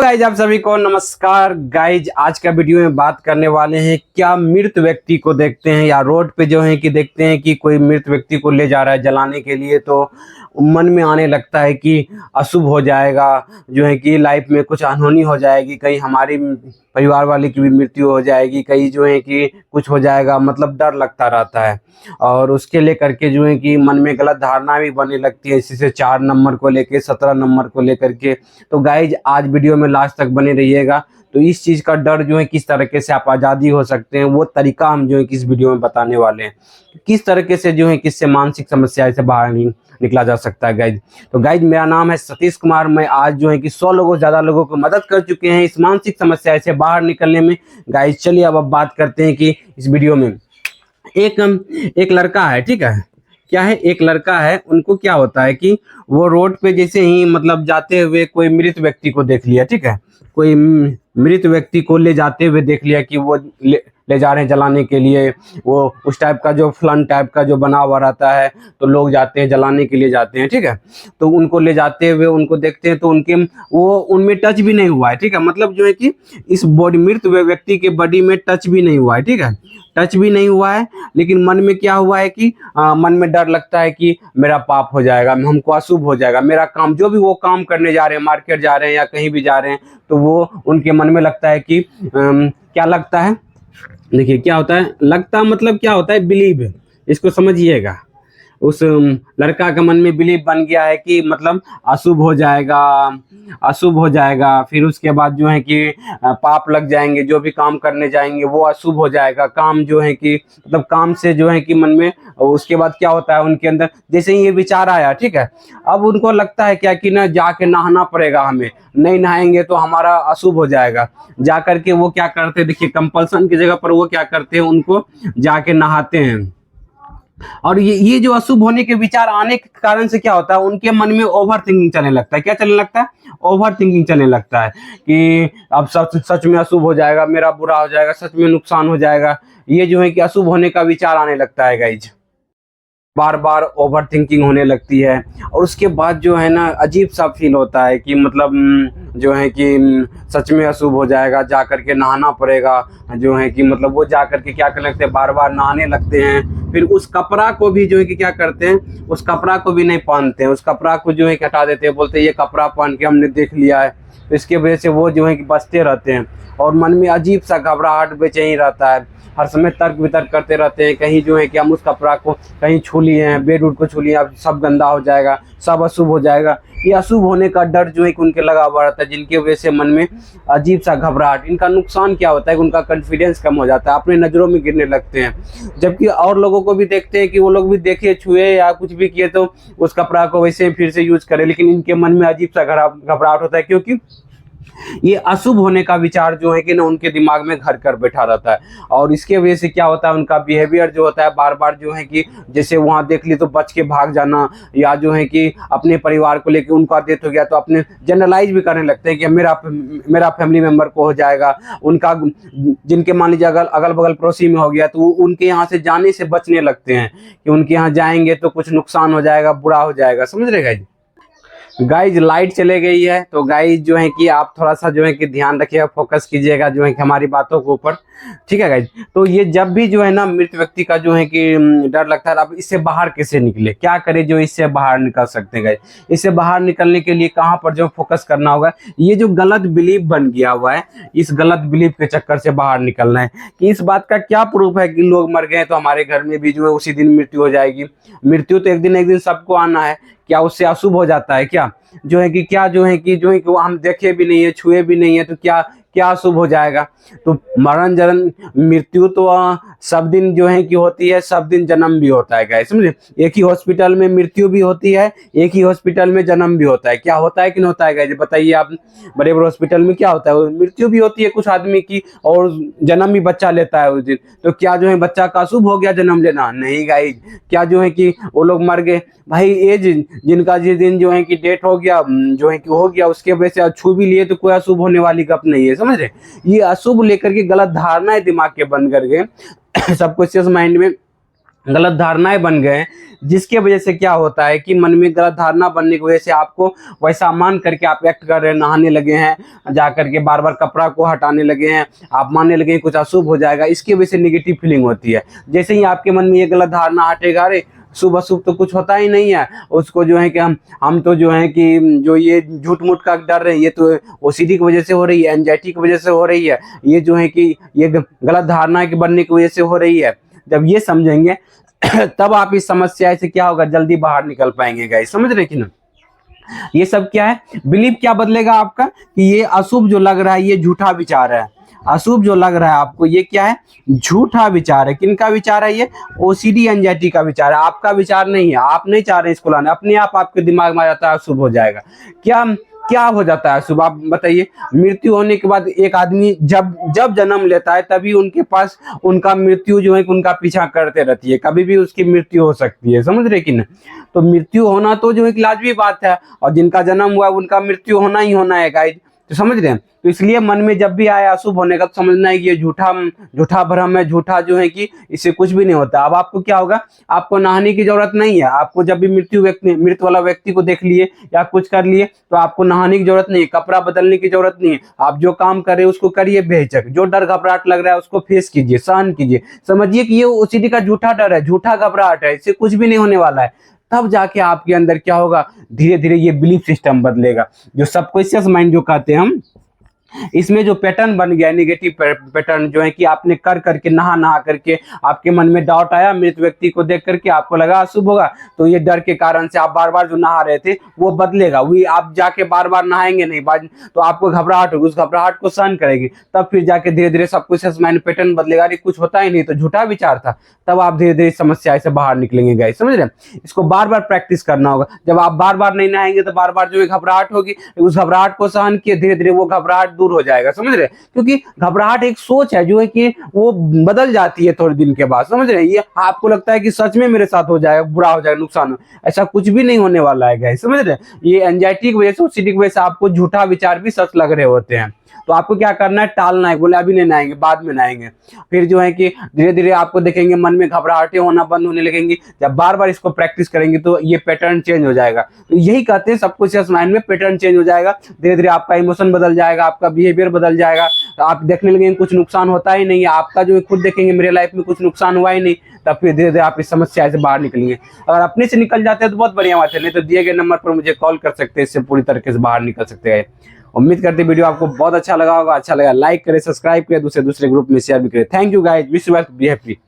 Guys आप सभी को नमस्कार। गाइज आज का वीडियो में बात करने वाले हैं, क्या मृत व्यक्ति को देखते हैं या रोड पे जो है कि देखते हैं कि कोई मृत व्यक्ति को ले जा रहा है जलाने के लिए, तो मन में आने लगता है कि अशुभ हो जाएगा, जो है कि लाइफ में कुछ अनहोनी हो जाएगी, कहीं हमारी परिवार वाले की भी मृत्यु हो जाएगी, कहीं जो है कि कुछ हो जाएगा, मतलब डर लगता रहता है। और उसके लेकर के जो है कि मन में गलत धारणा भी बनने लगती है, इसी से 4 नंबर को लेके 17 नंबर को लेकर के। तो गाइज आज वीडियो में लास्ट तक बने रहिएगा, तो इस चीज़ का डर जो है किस तरीके से आप आज़ादी हो सकते हैं वो तरीका हम जो है कि इस वीडियो में बताने वाले हैं, किस तरीके से जो है किससे मानसिक समस्या से बाहर निकला जा सकता है। गाइज तो गाइज मेरा नाम है सतीश कुमार। मैं आज जो है कि 100 लोगों ज़्यादा लोगों को मदद कर चुके हैं इस मानसिक समस्या से बाहर निकलने में। गाइज चलिए अब बात करते हैं कि इस वीडियो में एक लड़का है, ठीक है, क्या है, एक लड़का है, उनको क्या होता है कि वो रोड पे जैसे ही मतलब जाते हुए कोई मृत व्यक्ति को देख लिया, ठीक है, कोई मृत व्यक्ति को ले जाते हुए देख लिया कि वो ले जा रहे हैं जलाने के लिए। वो उस टाइप का जो फ्लन टाइप का जो बना हुआ रहता है, तो लोग जाते हैं जलाने के लिए जाते हैं, ठीक है। तो उनको ले जाते हुए उनको देखते हैं तो उनमें टच भी नहीं हुआ है, ठीक है, मतलब जो है कि इस बॉडी मृत व्यक्ति के बॉडी में टच भी नहीं हुआ है, ठीक है, टच भी नहीं हुआ है। लेकिन मन में क्या हुआ है कि मन में डर लगता है कि मेरा पाप हो जाएगा, हमको अशुभ हो जाएगा, मेरा काम जो भी वो काम करने जा रहे हैं, मार्केट जा रहे हैं या कहीं भी जा रहे हैं, तो वो उनके मन में लगता है कि क्या लगता है, देखिए क्या होता है, लगता मतलब क्या होता है, बिलीव, इसको समझिएगा। उस लड़का के मन में बिलीव बन गया है कि मतलब अशुभ हो जाएगा, अशुभ हो जाएगा, फिर उसके बाद जो है कि पाप लग जाएंगे, जो भी काम करने जाएंगे वो अशुभ हो जाएगा, काम जो है कि मतलब काम से जो है कि मन में। उसके बाद क्या होता है उनके अंदर, जैसे ही ये विचार आया, ठीक है, अब उनको लगता है क्या कि ना जाके नहाना पड़ेगा, हमें नहीं नहाएंगे तो हमारा अशुभ हो जाएगा। जा करके वो क्या करते हैं, देखिए कंपल्सन की जगह पर वो क्या करते हैं, उनको जाके नहाते हैं। और ये जो अशुभ होने के विचार आने के कारण से क्या होता है, उनके मन में ओवर थिंकिंग चलने लगता है। क्या चलने लगता है? ओवर थिंकिंग चलने लगता है कि अब सच में अशुभ हो जाएगा, मेरा बुरा हो जाएगा, सच में नुकसान हो जाएगा। ये जो है कि अशुभ होने का विचार आने लगता है गाइज, बार बार ओवर थिंकिंग होने लगती है। और उसके बाद जो है ना अजीब सा फील होता है कि मतलब जो है कि सच में अशुभ हो जाएगा, जा करके नहाना पड़ेगा, जो है कि मतलब वो जा करके क्या करने लगते हैं, बार बार नहाने लगते हैं। फिर उस कपड़ा को भी जो है कि क्या करते हैं, उस कपड़ा को भी नहीं पहनते हैं, उस कपड़ा को जो है कि हटा देते हैं, बोलते हैं ये कपड़ा पहन के हमने देख लिया है। तो इसके वजह से वो जो है कि बचते रहते हैं और मन में अजीब सा घबराहट बेचैनी रहता है, हर समय तर्क वितर्क करते रहते हैं, कहीं जो है कि हम उस कपड़ा को कहीं छू लिए हैं, बेड उड को छू लिए, अब सब गंदा हो जाएगा, सब अशुभ हो जाएगा। ये अशुभ होने का डर जो है कि उनके लगा हुआ रहता है, जिनकी वजह से मन में अजीब सा घबराहट। इनका नुकसान क्या होता है कि उनका कॉन्फिडेंस कम हो जाता है, अपने नज़रों में गिरने लगते हैं। जबकि और लोगों को भी देखते हैं कि वो लोग भी देखे छुए या कुछ भी किए तो उस कपड़ा को वैसे फिर से यूज करें, लेकिन इनके मन में अजीब सा घबराहट होता है, क्योंकि ये अशुभ होने का विचार जो है कि ना उनके दिमाग में घर कर बैठा रहता है। और इसके वजह से क्या होता है, उनका बिहेवियर जो होता है बार बार जो है कि जैसे वहाँ देख ली तो बच के भाग जाना, या जो है कि अपने परिवार को लेकर उनका डेथ हो गया तो अपने जनरलाइज भी करने लगते हैं कि मेरा फैमिली मेम्बर को हो जाएगा, उनका जिनके मान लीजिए अगल बगल पड़ोसी में हो गया तो उनके यहाँ से जाने से बचने लगते हैं कि उनके यहाँ जाएंगे तो कुछ नुकसान हो जाएगा, बुरा हो जाएगा। समझ रहे गाइज? गाइज लाइट चले गई है, तो गाइज जो है कि आप थोड़ा सा जो है कि ध्यान रखिएगा, फोकस कीजिएगा जो है कि हमारी बातों के ऊपर, ठीक है गाइज। तो ये जब भी जो है ना मृत व्यक्ति का जो है कि डर लगता है, अब इससे बाहर कैसे निकले, क्या करें जो इससे बाहर निकल सकते हैं गाइज। इससे बाहर निकलने के लिए कहाँ पर जो फोकस करना होगा, ये जो गलत बिलीफ बन गया हुआ है, इस गलत बिलीफ के चक्कर से बाहर निकलना है। कि इस बात का क्या प्रूफ है कि लोग मर गए तो हमारे घर में भी जो है उसी दिन मृत्यु हो जाएगी। मृत्यु तो एक दिन सबको आना है, क्या उससे अशुभ हो जाता है क्या, जो है कि क्या जो है कि वो हम देखे भी नहीं है, छुए भी नहीं है, तो क्या क्या शुभ हो जाएगा। तो मरण जन्म मृत्यु तो सब दिन जो है कि होती है, सब दिन जन्म भी होता है गाइस, समझे। एक ही हॉस्पिटल में मृत्यु भी होती है, एक ही हॉस्पिटल में जन्म भी होता है। क्या होता है कि नहीं होता है गाइस, बताइए आप। बड़े बड़े हॉस्पिटल में क्या होता है, मृत्यु भी होती है कुछ आदमी की, और जन्म भी बच्चा लेता है उस दिन। तो क्या जो है बच्चा का शुभ हो गया जन्म लेना? नहीं गाइस। क्या जो है कि वो लोग मर गए भाई, एज जिनका जिस दिन जो है कि डेट हो गया, जो है कि हो गया, उसके वजह से छू भी लिए तो कोई अशुभ होने वाली गप नहीं है, समझ रहे। ये अशुभ लेकर के गलत धारणाएं दिमाग के बन कर गए सबको माइंड में गलत धारणाएं बन गए हैं, जिसके वजह से क्या होता है कि मन में गलत धारणा बनने की वजह से आपको वैसा मान करके आप एक्ट कर रहे हैं, नहाने लगे हैं, जा करके बार बार कपड़ा को हटाने लगे हैं, आप मानने लगे हैं कुछ अशुभ हो जाएगा, इसकी वजह से नेगेटिव फीलिंग होती है। जैसे ही आपके मन में ये गलत धारणा हटेगा, अरे शुभ अशुभ तो कुछ होता ही नहीं है, उसको जो है कि हम तो जो है कि जो ये झूठ मूठ का डर है, ये तो ओसीडी की वजह से हो रही है, एंजाइटी की वजह से हो रही है, ये जो है कि ये गलत धारणा के बनने की वजह से हो रही है। जब ये समझेंगे तब आप इस समस्या से क्या होगा, जल्दी बाहर निकल पाएंगे गाइस, समझ रहे कि ना। ये सब क्या है, बिलीफ क्या बदलेगा आपका कि ये अशुभ जो लग रहा है ये झूठा विचार है, अशुभ जो लग रहा है आपको ये क्या है, झूठा विचार है। किनका विचार है ये, ओसीडी एंजाइटी का विचार है, आपका विचार नहीं है, आप नहीं चाह रहे इसको लाना, अपने आप आपके दिमाग में आ जाता है अशुभ हो जाएगा। क्या क्या हो जाता है शुभ, आप बताइए। मृत्यु होने के बाद एक आदमी जब जब जन्म लेता है तभी उनके पास उनका मृत्यु जो है उनका पीछा करते रहती है, कभी भी उसकी मृत्यु हो सकती है, समझ रहे कि ना। तो मृत्यु होना तो जो एक लाजमी बात है, और जिनका जन्म हुआ उनका मृत्यु होना ही होना है गाइज, तो समझ रहे हैं। तो इसलिए मन में जब भी आए अशुभ होने का तो समझना है कि ये झूठा भ्रम है, झूठा जो है कि इससे कुछ भी नहीं होता। अब आपको क्या होगा, आपको नहाने की जरूरत नहीं है, आपको जब भी मृत वाला व्यक्ति को देख लिए या कुछ कर लिए तो आपको नहाने की जरूरत नहीं है, कपड़ा बदलने की जरूरत नहीं है, आप जो काम कर रहे हैं उसको करिए बेहिचक, जो डर घबराहट लग रहा है उसको फेस कीजिए, सहन कीजिए, समझिए कि ये ओसीडी का झूठा डर है, झूठा घबराहट है, इससे कुछ भी नहीं होने वाला है। तब जाके आपके अंदर क्या होगा, धीरे धीरे ये बिलीफ सिस्टम बदलेगा, जो सबकॉन्शियस माइंड जो कहते हैं हम, इसमें जो पैटर्न बन गया नेगेटिव पैटर्न जो है कि आपने कर करके नहा करके आपके मन में डाउट आया, मृत व्यक्ति को देख करके आपको लगा अशुभ होगा, तो ये डर के कारण से आप बार बार जो नहा रहे थे वो बदलेगा, वही आप जाके बार बार नहाएंगे नहीं, तो आपको घबराहट होगी, उस घबराहट को सहन करेगी, तब फिर जाके धीरे धीरे सब कुछ माइंड पैटर्न बदलेगा, अरे कुछ होता ही नहीं तो झूठा विचार था, तब आप धीरे धीरे समस्या से बाहर निकलेंगे गाइस, समझ रहे हैं। इसको बार बार प्रैक्टिस करना होगा, जब आप बार बार नहीं नहाएंगे तो बार बार जो घबराहट होगी, उस घबराहट को सहन किए, धीरे धीरे वो घबराहट दूर हो जाएगा, समझ रहे। क्योंकि घबराहट एक सोच है जो है कि वो बदल जाती है थोड़े दिन के बाद, समझ रहे। ये आपको लगता है कि सच में मेरे साथ हो जाएगा, बुरा हो जाएगा, नुकसान हो, ऐसा कुछ भी नहीं होने वाला है गाइस, समझ रहे। ये एंजाइटी की वजह से, ओसीडी की वजह से आपको झूठा विचार भी सच लग रहे होते हैं, तो आपको क्या करना है, टालना है, बोले अभी नहीं नहाएंगे बाद में नहाएंगे, फिर जो है कि धीरे धीरे आपको देखेंगे मन में घबराहटें होना बंद होने लगेंगी। जब बार बार इसको प्रैक्टिस करेंगे तो ये पैटर्न चेंज हो जाएगा। तो यही कहते हैं सबको इस माइंड में पैटर्न चेंज हो जाएगा, धीरे धीरे आपका इमोशन बदल जाएगा, आपका बिहेवियर बदल जाएगा, तो आप देखने लगेंगे कुछ नुकसान होता ही नहीं है, आपका जो खुद देखेंगे मेरे लाइफ में कुछ नुकसान हुआ ही नहीं, तब फिर धीरे धीरे आप इस समस्या से बाहर निकलेंगे। अगर अपने से निकल जाते हैं तो बहुत बढ़िया बात है, नहीं तो दिए गए नंबर पर मुझे कॉल कर सकते हैं, इससे पूरी तरीके से बाहर निकल सकते हैं। उम्मीद करते वीडियो आपको बहुत अच्छा लगा होगा, अच्छा लगा लाइक करें, सब्सक्राइब करें, दूसरे ग्रुप में शेयर भी करें। Thank you guys, wish you well, be happy.